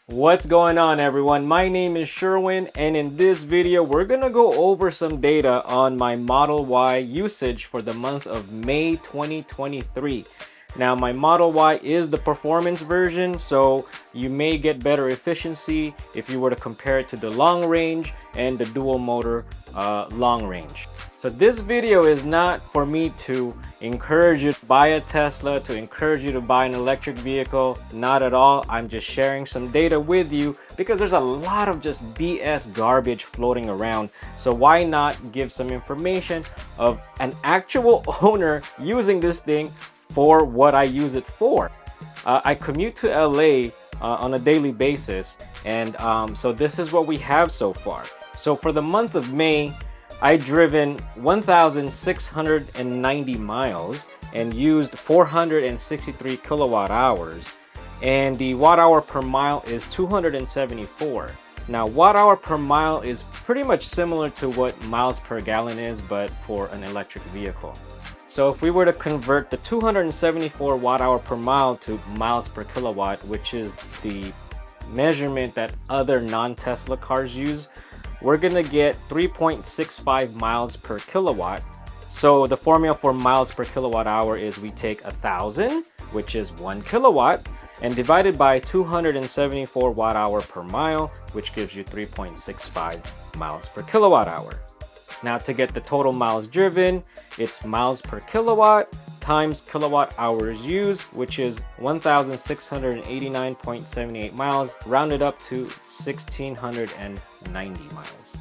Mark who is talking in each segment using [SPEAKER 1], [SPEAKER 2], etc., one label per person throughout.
[SPEAKER 1] What's going on, everyone? My name is Sherwin, and in this video we're gonna go over some data on my Model Y usage for the month of May 2023. Now, my Model Y is the performance version, so you may get better efficiency if you were to compare it to the long range and the dual motor long range. So this video is not for me to encourage you to buy a Tesla, to encourage you to buy an electric vehicle. Not at all. I'm just sharing some data with you because there's a lot of just BS garbage floating around. So why not give some information of an actual owner using this thing for what I use it for. I commute to LA on a daily basis, and so this is what we have so far. So for the month of May, I driven 1,690 miles and used 463 kilowatt hours, and the watt hour per mile is 274. Now, watt hour per mile is pretty much similar to what miles per gallon is, but for an electric vehicle. So if we were to convert the 274 watt hour per mile to miles per kilowatt, which is the measurement that other non-Tesla cars use, we're gonna get 3.65 miles per kilowatt. So the formula for miles per kilowatt hour is we take 1,000, which is 1 kilowatt, and divided by 274 watt hour per mile, which gives you 3.65 miles per kilowatt hour. Now, to get the total miles driven, it's miles per kilowatt times kilowatt hours used, which is 1,689.78 miles, rounded up to 1,690 miles.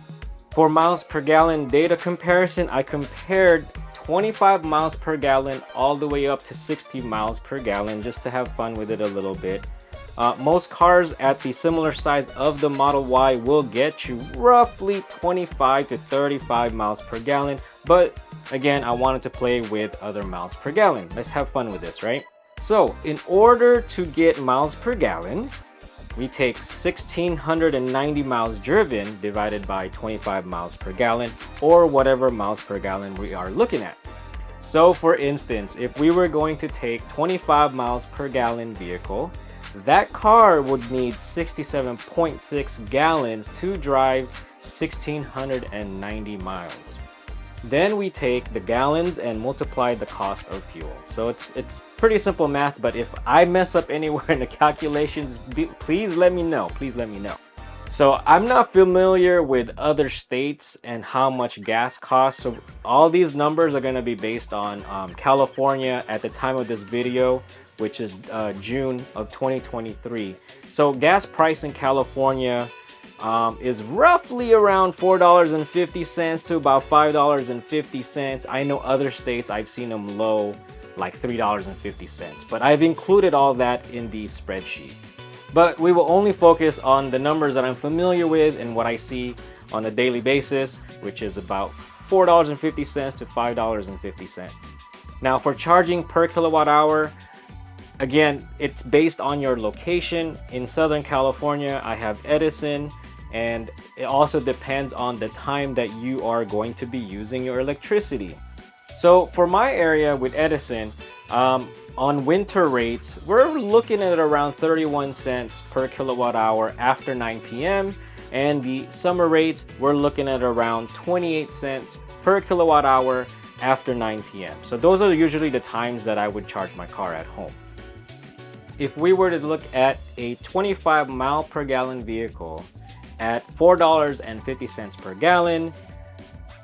[SPEAKER 1] For miles per gallon data comparison, I compared 25 miles per gallon all the way up to 60 miles per gallon just to have fun with it a little bit. Most cars at the similar size of the Model Y will get you roughly 25 to 35 miles per gallon. But again, I wanted to play with other miles per gallon. Let's have fun with this, right? So in order to get miles per gallon, we take 1,690 miles driven divided by 25 miles per gallon, or whatever miles per gallon we are looking at. So for instance, if we were going to take 25 miles per gallon vehicle, that car would need 67.6 gallons to drive 1,690 miles. Then we take the gallons and multiply the cost of fuel. So it's pretty simple math, but if I mess up anywhere in the calculations, please let me know. Please let me know. So I'm not familiar with other states and how much gas costs. So all these numbers are going to be based on California at the time of this video, which is June of 2023. So gas price in California is roughly around $4.50 to about $5.50. I know other states, I've seen them low, like $3.50, but I've included all that in the spreadsheet. But we will only focus on the numbers that I'm familiar with and what I see on a daily basis, which is about $4.50 to $5.50. Now, for charging per kilowatt hour, again, it's based on your location. In Southern California, I have Edison, and it also depends on the time that you are going to be using your electricity. So for my area with Edison, on winter rates, we're looking at around 31 cents per kilowatt hour after 9 p.m. And the summer rates, we're looking at around 28 cents per kilowatt hour after 9 p.m. So those are usually the times that I would charge my car at home. If we were to look at a 25 mile per gallon vehicle at $4.50 per gallon,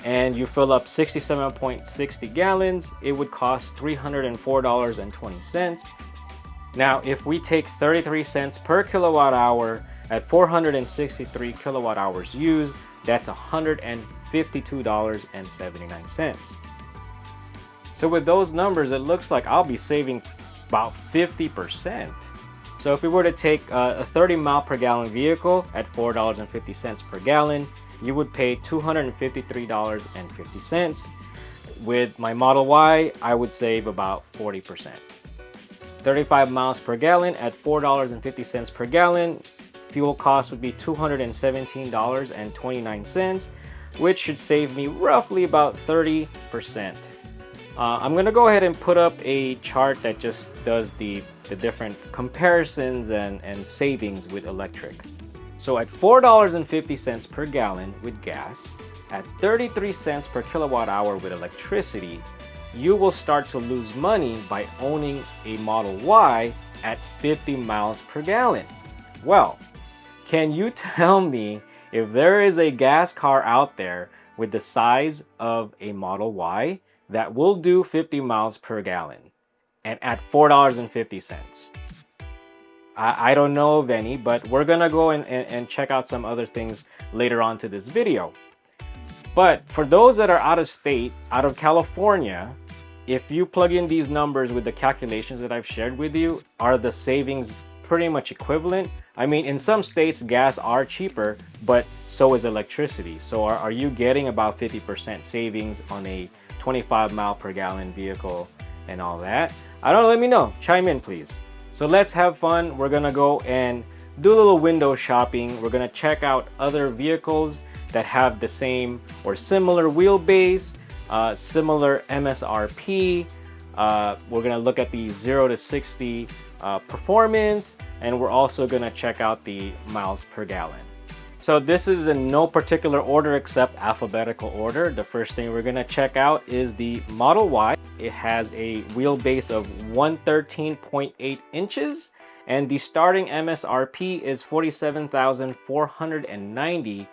[SPEAKER 1] and you fill up 67.60 gallons, it would cost $304.20. Now, if we take 33 cents per kilowatt hour at 463 kilowatt hours used, that's $152.79. So with those numbers, it looks like I'll be saving about 50%. So if we were to take a 30 mile per gallon vehicle at $4.50 per gallon, you would pay $253.50. With my Model Y, I would save about 40%. 35 miles per gallon at $4.50 per gallon, fuel cost would be $217.29, which should save me roughly about 30%. I'm gonna go ahead and put up a chart that just does the the different comparisons and savings with electric. So at $4.50 per gallon with gas, at 33 cents per kilowatt hour with electricity, you will start to lose money by owning a Model Y at 50 miles per gallon. Well, can you tell me if there is a gas car out there with the size of a Model Y that will do 50 miles per gallon and at $4.50? I don't know of any, but we're gonna go and check out some other things later on to this video. But for those that are out of state, out of California, if you plug in these numbers with the calculations that I've shared with you, are the savings pretty much equivalent? I mean, in some states, gas are cheaper, but so is electricity. So are you getting about 50% savings on a 25 mile per gallon vehicle and all that? I don't know, let me know. Chime in, please. So let's have fun. We're gonna go and do a little window shopping. We're gonna check out other vehicles that have the same or similar wheelbase, similar MSRP. We're gonna look at the 0 to 60 performance, and we're also gonna check out the miles per gallon. So this is in no particular order except alphabetical order. The first thing we're gonna check out is the Model Y. It has a wheelbase of 113.8 inches, and the starting MSRP is $47,490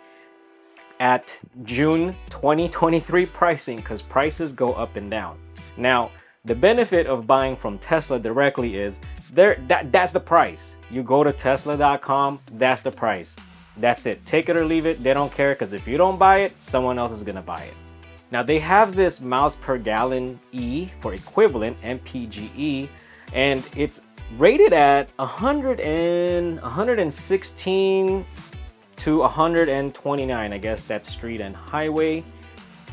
[SPEAKER 1] at June 2023 pricing, because prices go up and down. Now, the benefit of buying from Tesla directly is that's the price. You go to tesla.com, that's the price. That's it. Take it or leave it. They don't care, because if you don't buy it, someone else is gonna buy it. Now they have this miles per gallon E for equivalent, MPGE, and it's rated at 116 to 129, I guess that's street and highway,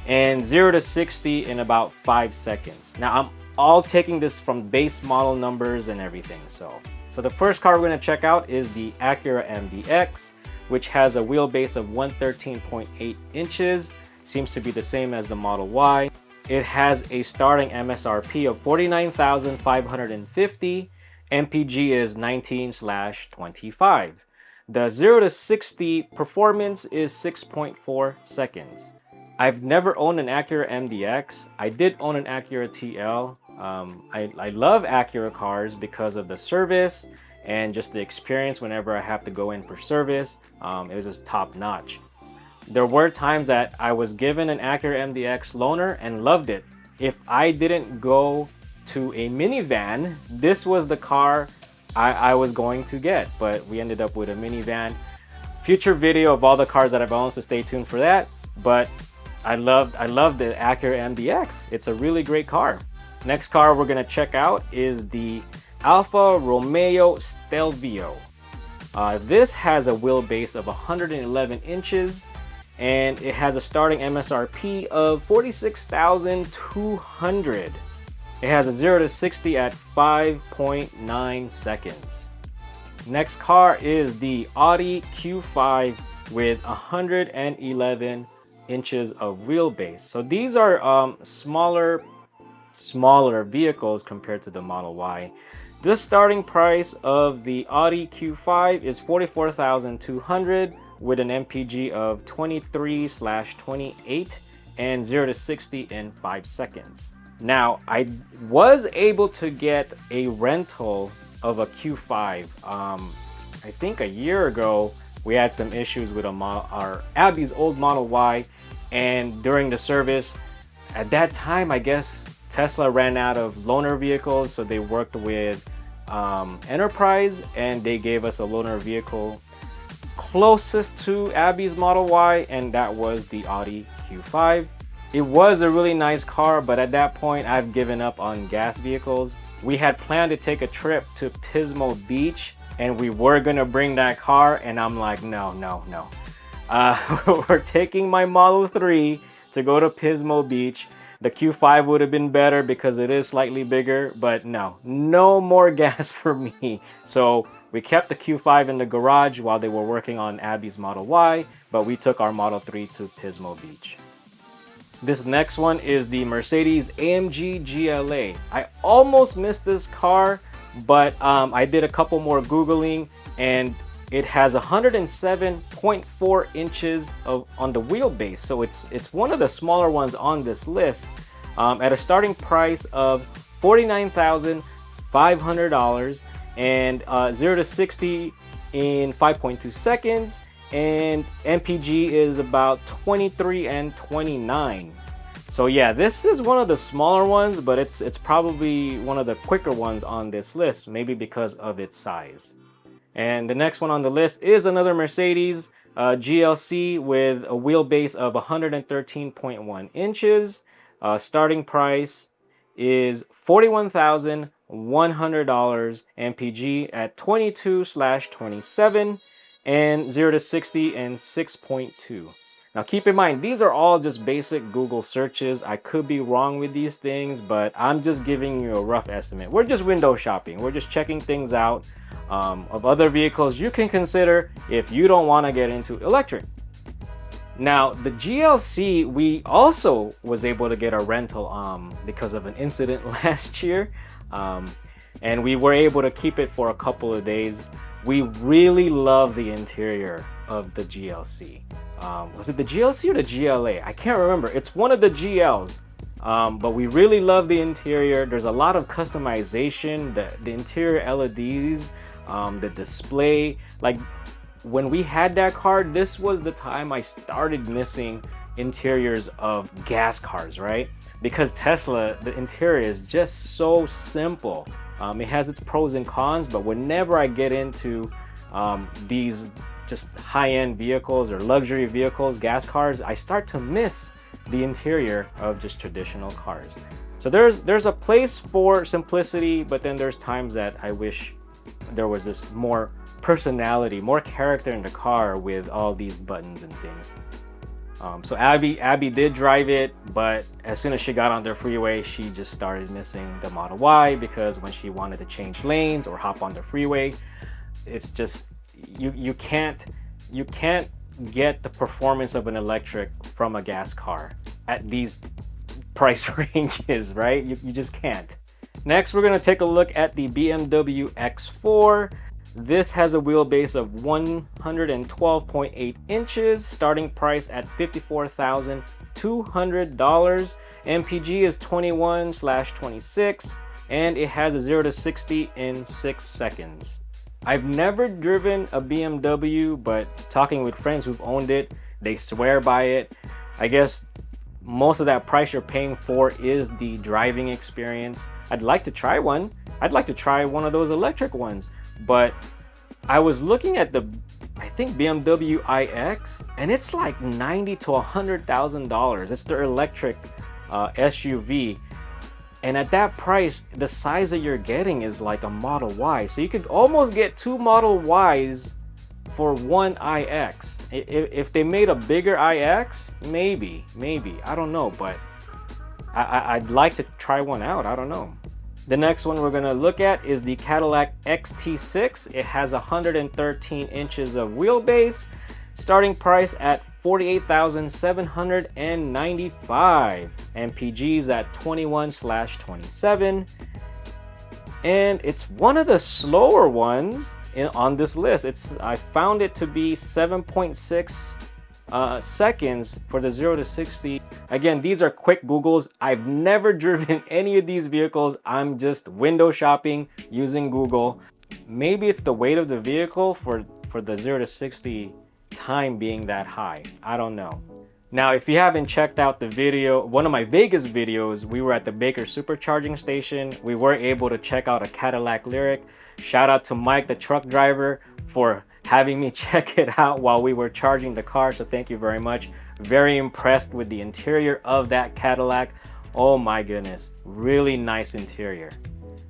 [SPEAKER 1] and 0 to 60 in about 5 seconds. Now I'm all taking this from base model numbers and everything. So the first car we're gonna check out is the Acura MDX, which has a wheelbase of 113.8 inches. Seems to be the same as the Model Y. It has a starting MSRP of $49,550. MPG is 19/25. The 0 to 60 performance is 6.4 seconds. I've never owned an Acura MDX. I did own an Acura TL. I love Acura cars because of the service and just the experience whenever I have to go in for service. It was just top notch. There were times that I was given an Acura MDX loaner and loved it. If I didn't go to a minivan, this was the car I was going to get, but we ended up with a minivan. Future video of all the cars that I've owned, so stay tuned for that. But I love the Acura MDX. It's a really great car. Next car we're gonna check out is the Alfa Romeo Stelvio. This has a wheelbase of 111 inches, and it has a starting MSRP of $46,200. It has a 0 to 60 at 5.9 seconds. Next car is the Audi Q5 with 111 inches of wheelbase. So these are smaller vehicles compared to the Model Y. The starting price of the Audi Q5 is $44,200 with an MPG of 23/28 and 0 to 60 in 5 seconds. Now, I was able to get a rental of a Q5. I think a year ago, we had some issues with our Abby's old Model Y, and during the service, at that time, I guess Tesla ran out of loaner vehicles, so they worked with Enterprise, and they gave us a loaner vehicle closest to Abby's Model Y, and that was the Audi Q5. It was a really nice car, but at that point, I've given up on gas vehicles. We had planned to take a trip to Pismo Beach, and we were gonna bring that car, and I'm like, no. We're taking my Model 3 to go to Pismo Beach. The Q5 would have been better because it is slightly bigger, but no more gas for me. So we kept the Q5 in the garage while they were working on Abby's Model Y, but we took our Model 3 to Pismo Beach. This next one is the Mercedes AMG GLA. I almost missed this car, but I did a couple more Googling, and it has 107.4 inches on the wheelbase. So it's one of the smaller ones on this list, at a starting price of $49,500, and 0 to 60 in 5.2 seconds, and MPG is about 23 and 29. So yeah, this is one of the smaller ones, but it's probably one of the quicker ones on this list, maybe because of its size. And the next one on the list is another Mercedes GLC with a wheelbase of 113.1 inches. Starting price is $41,100, MPG at 22/27, and 0 to 60 in 6.2. Now keep in mind, these are all just basic Google searches. I could be wrong with these things, but I'm just giving you a rough estimate. We're just window shopping. We're just checking things out of other vehicles you can consider if you don't want to get into electric. Now the GLC, we also was able to get a rental because of an incident last year, and we were able to keep it for a couple of days. We really love the interior of the GLC. Was it the GLC or the GLA? I can't remember. It's one of the GLs, but we really love the interior. There's a lot of customization, the interior LEDs, the display. Like when we had that car, this was the time I started missing interiors of gas cars, right? Because Tesla, the interior is just so simple. It has its pros and cons, but whenever I get into these just high-end vehicles or luxury vehicles, gas cars, I start to miss the interior of just traditional cars. So there's a place for simplicity, but then there's times that I wish there was this more personality, more character in the car with all these buttons and things. So Abby did drive it, but as soon as she got on the freeway, she just started missing the Model Y, because when she wanted to change lanes or hop on the freeway, it's just you can't get the performance of an electric from a gas car at these price ranges, right? You just can't. Next, we're going to take a look at the BMW X4. This has a wheelbase of 112.8 inches, starting price at $54,200. MPG is 21/26, and it has a 0 to 60 in 6 seconds. I've never driven a BMW, but talking with friends who've owned it, they swear by it. I guess most of that price you're paying for is the driving experience. I'd like to try one. I'd like to try one of those electric ones, but I was looking at I think BMW iX, and it's like $90,000 to $100,000. It's their electric SUV. And at that price, the size that you're getting is like a Model Y. So you could almost get 2 Model Ys for 1 iX. If they made a bigger iX, maybe, I don't know, but I'd like to try one out. I don't know. The next one we're gonna look at is the Cadillac XT6. It has 113 inches of wheelbase, starting price at $48,795. MPG's at 21/27, and it's one of the slower ones on this list. I found it to be 7.6 seconds for the 0 to 60. Again, these are quick Googles. I've never driven any of these vehicles. I'm just window shopping using Google. Maybe it's the weight of the vehicle for the 0 to 60 time being that high. I don't know. Now, if you haven't checked out the video, one of my Vegas videos, we were at the Baker supercharging station. We were able to check out a Cadillac Lyriq. Shout out to Mike, the truck driver, for having me check it out while we were charging the car. So thank you very much. Very impressed with the interior of that Cadillac. Oh my goodness, really nice interior.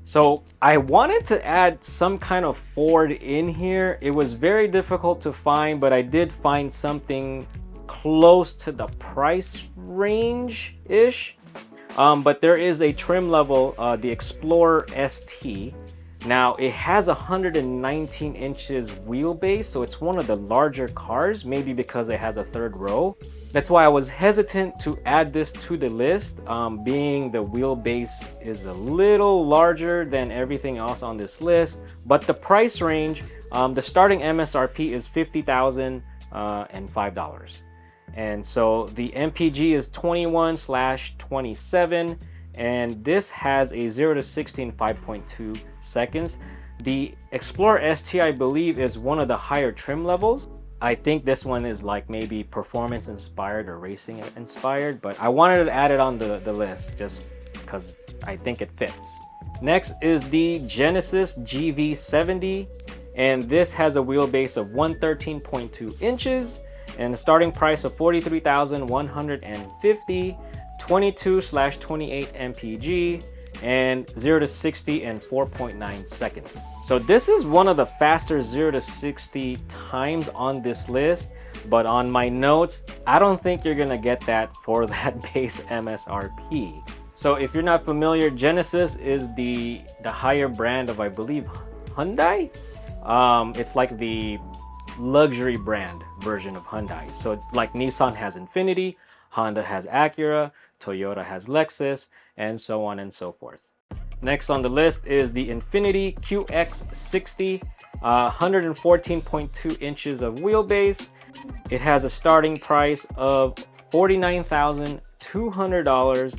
[SPEAKER 1] So I wanted to add some kind of Ford in here. It was very difficult to find, but I did find something close to the price range-ish. But there is a trim level, the Explorer ST. Now it has 119 inches wheelbase, so it's one of the larger cars, maybe because it has a third row. That's why I was hesitant to add this to the list, being the wheelbase is a little larger than everything else on this list. But the price range, the starting MSRP is $50,005. And so the MPG is 21/27, and this has a 0 to 60 in 5.2 seconds. The Explorer ST, I believe, is one of the higher trim levels. I think this one is like maybe performance inspired or racing inspired, but I wanted to add it on the list just because I think it fits. Next is the Genesis GV70, and this has a wheelbase of 113.2 inches and a starting price of $43,150, 22/28 MPG, and 0 to 60 in 4.9 seconds. So this is one of the faster 0 to 60 times on this list, but on my notes, I don't think you're gonna get that for that base MSRP. So if you're not familiar, Genesis is the higher brand of, I believe, Hyundai. It's like the luxury brand version of Hyundai. So like Nissan has Infiniti, Honda has Acura, Toyota has Lexus, and so on and so forth. Next on the list is the Infiniti QX60, 114.2 inches of wheelbase. It has a starting price of $49,200,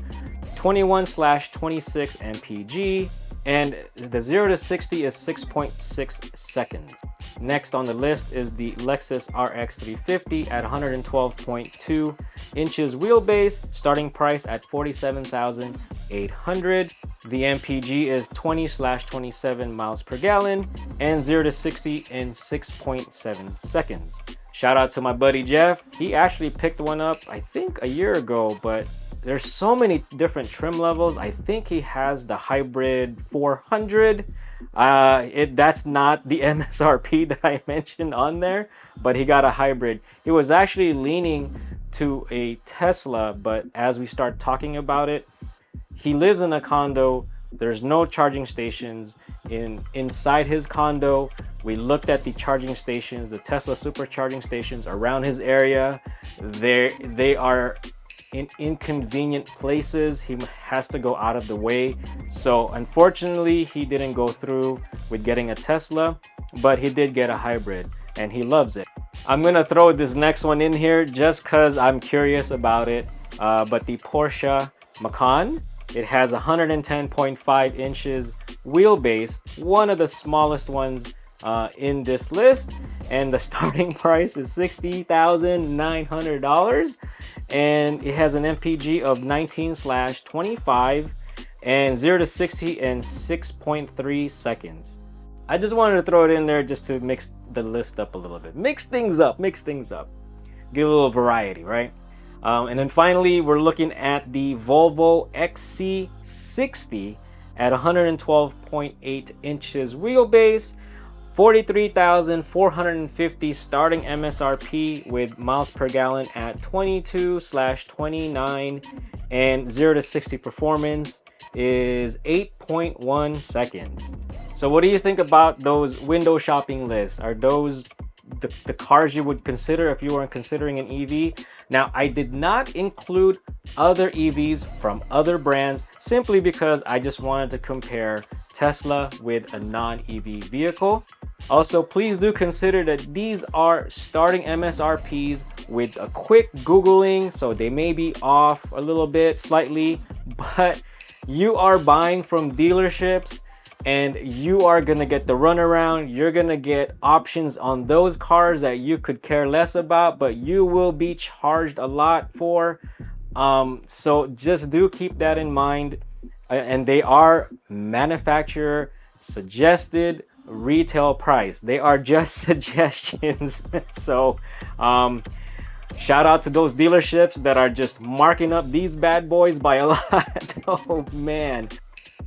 [SPEAKER 1] 21/26 MPG, and the 0 to 60 is 6.6 seconds. Next on the list is the Lexus RX350 at 112.2 inches wheelbase, starting price at $47,800. The MPG is 20/27 miles per gallon and 0 to 60 in 6.7 seconds. Shout out to my buddy Jeff. He actually picked one up, I think, a year ago, but there's so many different trim levels. I think he has the hybrid 400. That's not the MSRP that I mentioned on there, but he got a hybrid. He was actually leaning to a Tesla, but as we start talking about it, he lives in a condo. There's no charging stations inside his condo. We looked at the charging stations, the Tesla supercharging stations around his area. They are in inconvenient places. He has to go out of the way. So unfortunately, he didn't go through with getting a Tesla, but he did get a hybrid and he loves it. I'm gonna throw this next one in here just because I'm curious about it. But the Porsche Macan, it has 110.5 inches wheelbase, one of the smallest ones in this list, and the starting price is $60,900, and it has an MPG of 19/25 and 0 to 60 in 6.3 seconds. I just wanted to throw it in there just to mix the list up a little bit, mix things up, get a little variety, right? And then finally, we're looking at the Volvo XC60 at 112.8 inches wheelbase, 43,450 starting MSRP with miles per gallon at 22/29, and 0 to 60 performance is 8.1 seconds. So what do you think about those window shopping lists? Are those the cars you would consider if you weren't considering an EV? Now, I did not include other EVs from other brands simply because I just wanted to compare Tesla with a non-EV vehicle. Also, please do consider that these are starting MSRPs with a quick Googling, so they may be off a little bit slightly, but you are buying from dealerships and you are gonna get the runaround. You're gonna get options on those cars that you could care less about, but you will be charged a lot for. So just do keep that in mind. And they are manufacturer suggested retail price. They are just suggestions. So shout out to those dealerships that are just marking up these bad boys by a lot. Oh man.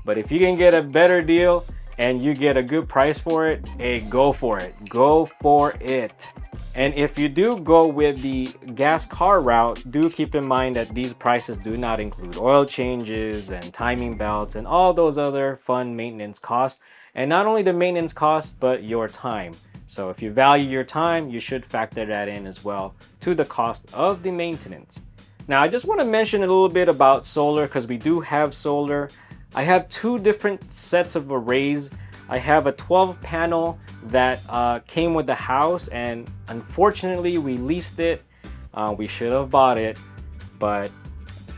[SPEAKER 1] But if you can get a better deal and you get a good price for it, hey, go for it. Go for it. And if you do go with the gas car route, do keep in mind that these prices do not include oil changes and timing belts and all those other fun maintenance costs. And not only the maintenance cost, but your time. So if you value your time, you should factor that in as well to the cost of the maintenance. Now, I just want to mention a little bit about solar because we do have solar. I have two different sets of arrays. I have a 12 panel that came with the house, and unfortunately we leased it. We should have bought it, but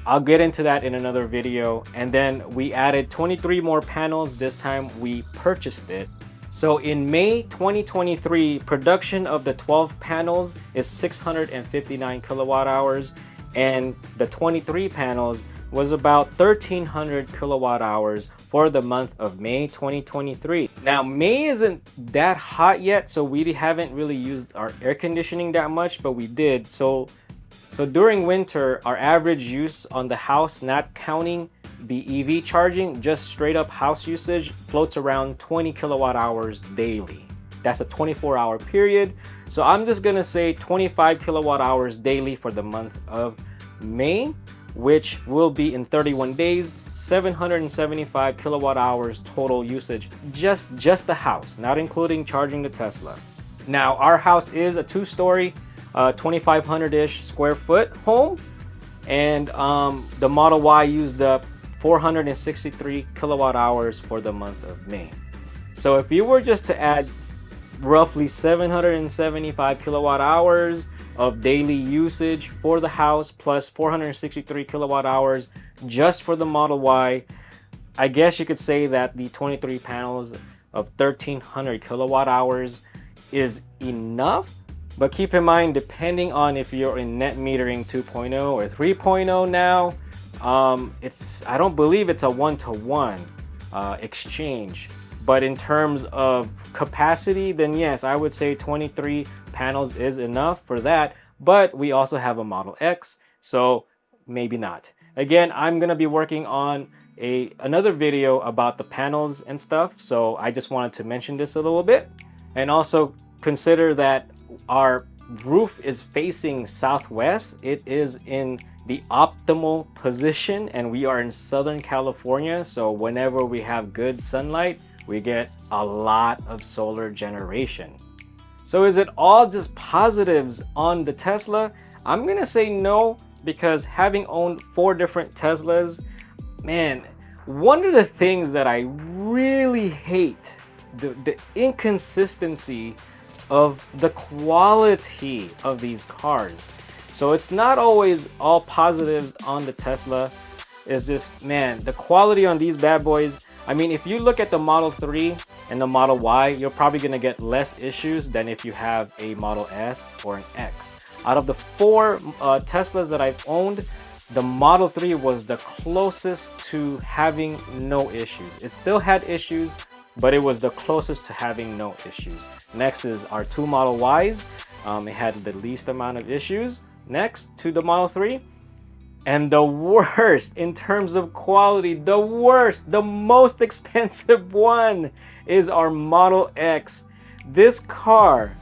[SPEAKER 1] I'll get into that in another video. And then we added 23 more panels. This time we purchased it. So in May 2023, production of the 12 panels is 659 kilowatt hours, and the 23 panels was about 1300 kilowatt hours for the month of May 2023. Now, May isn't that hot yet, so we haven't really used our air conditioning that much, but we did. So during winter, our average use on the house, not counting the EV charging, just straight up house usage, floats around 20 kilowatt hours daily. That's a 24-hour period. So I'm just gonna say 25 kilowatt hours daily for the month of May, which will be in 31 days, 775 kilowatt hours total usage, just the house, not including charging the Tesla. Now, our house is a two-story, 2,500-ish square foot home, and the Model Y used up 463 kilowatt hours for the month of May. So if you were just to add roughly 775 kilowatt hours of daily usage for the house plus 463 kilowatt hours just for the Model Y, I guess you could say that the 23 panels of 1300 kilowatt hours is enough. But keep in mind, depending on if you're in net metering 2.0 or 3.0 now, I don't believe it's a one-to-one exchange. But in terms of capacity, then yes, I would say 23 panels is enough for that. But we also have a Model X, so maybe not. Again, I'm gonna be working on another video about the panels and stuff, so I just wanted to mention this a little bit. And also consider that our roof is facing southwest. It is in the optimal position, and we are in Southern California, so whenever we have good sunlight, we get a lot of solar generation. So is it all just positives on the Tesla? I'm gonna say no, because having owned 4 different Teslas, man, one of the things that I really hate, the inconsistency of the quality of these cars. So it's not always all positives on the Tesla. It's just, man, the quality on these bad boys. I mean, if you look at the Model 3 and the Model Y, you're probably gonna get less issues than if you have a Model S or an X. Out of the 4 Teslas that I've owned, the Model 3 was the closest to having no issues. It still had issues, but it was the closest to having no issues. Next is our 2 Model Ys. It had the least amount of issues. Next to the Model 3. And the worst in terms of quality, the worst, the most expensive one is our Model X. This car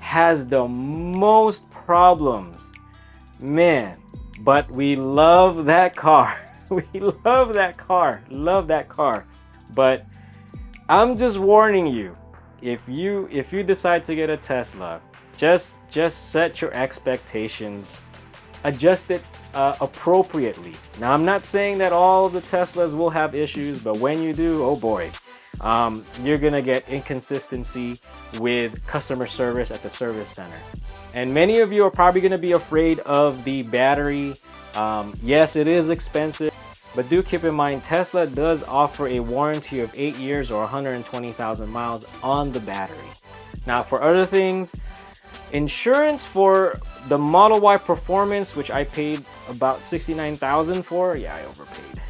[SPEAKER 1] has the most problems, man, but we love that car. We love that car, But I'm just warning you, if you decide to get a Tesla, just set your expectations, adjust it appropriately. Now, I'm not saying that all the Teslas will have issues, but when you do, oh boy, you're gonna get inconsistency with customer service at the service center. And many of you are probably gonna be afraid of the battery. Yes, it is expensive, but do keep in mind, Tesla does offer a warranty of 8 years or 120,000 miles on the battery. Now, for other things, insurance for the Model Y Performance, which I paid about $69,000 for, yeah, I overpaid.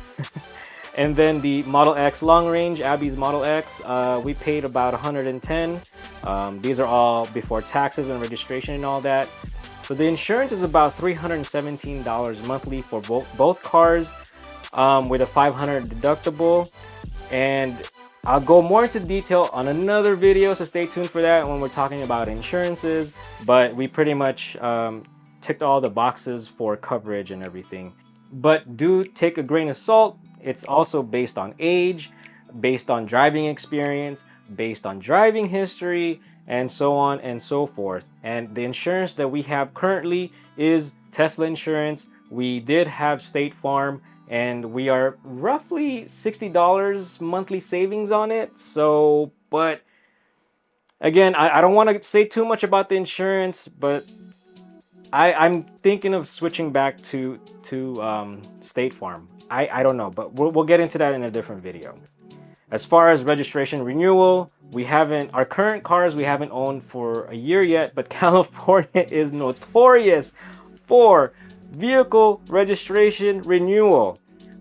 [SPEAKER 1] And then the Model X Long Range, Abby's Model X, we paid about $110. These are all before taxes and registration and all that. So the insurance is about $317 monthly for both cars, with a $500 deductible. And I'll go more into detail on another video, so stay tuned for that when we're talking about insurances. But we pretty much ticked all the boxes for coverage and everything. But do take a grain of salt. It's also based on age. based on driving experience, based on driving history, and so on and so forth. And the insurance that we have currently is Tesla insurance. We did have State Farm, and we are roughly $60 monthly savings on it. So, but again, I don't want to say too much about the insurance, but I'm thinking of switching back to State Farm. I don't know, but we'll get into that in a different video. As far as registration renewal, our current cars we haven't owned for a year yet, but California is notorious for vehicle registration renewal.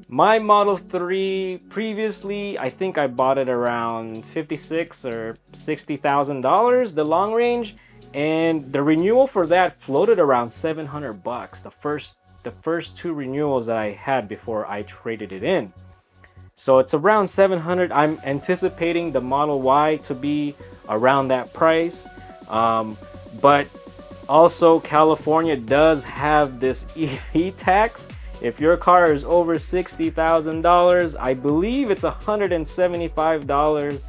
[SPEAKER 1] My Model 3 previously, I think I bought it around $56,000 or $60,000, the long range, and the renewal for that floated around $700. The first two renewals that I had before I traded it in. So it's around 700. I'm anticipating the Model Y to be around that price. But also California does have this EV tax. If your car is over $60,000, I believe it's $175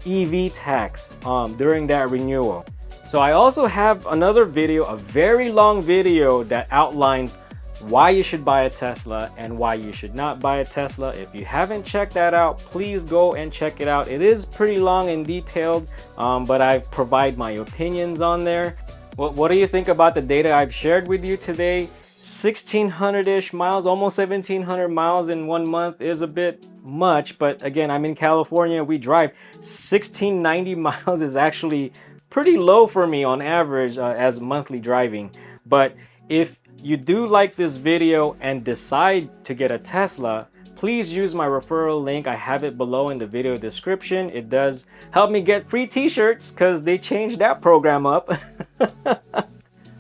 [SPEAKER 1] EV tax during that renewal. So I also have another video, a very long video that outlines why you should buy a Tesla and why you should not buy a Tesla. If you haven't checked that out, please go and check it out. It is pretty long and detailed, but I provide my opinions on there. What do you think about the data I've shared with you today? 1,600-ish miles, almost 1,700 miles in 1 month is a bit much, but again, I'm in California. We drive 1,690 miles is actually pretty low for me on average as monthly driving. But if you do like this video and decide to get a Tesla, please use my referral link. I have it below in the video description. It does help me get free t-shirts because they changed that program up.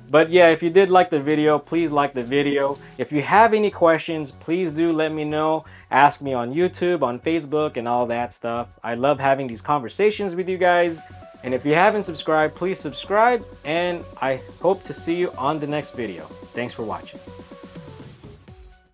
[SPEAKER 1] But yeah, if you did like the video, please like the video. If you have any questions, please do let me know. Ask me on YouTube, on Facebook, and all that stuff. I love having these conversations with you guys. And if you haven't subscribed, please subscribe, and I hope to see you on the next video. Thanks for watching.